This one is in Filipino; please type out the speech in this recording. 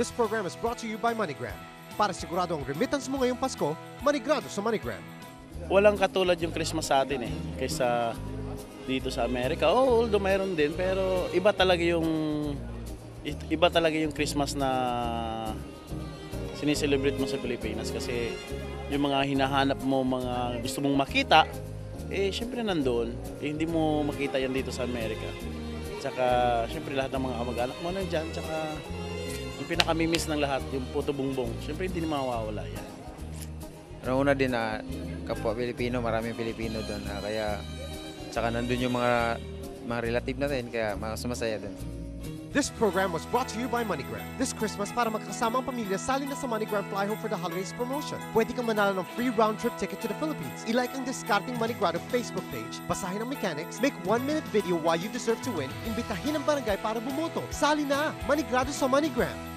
This program is brought to you by MoneyGram. Para sigurado ang remittance mo ngayong Pasko, manigrado sa MoneyGram. Walang katulad yung Christmas sa atin kaysa dito sa Amerika. Although mayroon din, pero iba talaga yung Christmas na sineselebrate mo sa Pilipinas kasi yung mga hinahanap mo, mga gusto mong makita, syempre nandoon. Hindi mo makita yan dito sa Amerika. Tsaka syempre lahat ng mga kamag-anak mo nandyan, tsaka yung pinakamimiss ng lahat, yung puto bumbong, syempre hindi na mawawala yan. Una din na kapwa Pilipino, maraming Pilipino doon. Kaya tsaka nandun yung mga relative natin, kaya mas masaya doon. This program was brought to you by MoneyGram. This Christmas, para magkasama ang pamilya, sali na sa MoneyGram Fly Home for the Holidays promotion. Pwede kang manalo ng free round-trip ticket to the Philippines. I-like ang Discarding Moneygrado Facebook page, basahin ang mechanics, make 1-minute video why you deserve to win, imbitahin ang barangay para bumoto. Sali na! Moneygrado sa MoneyGram.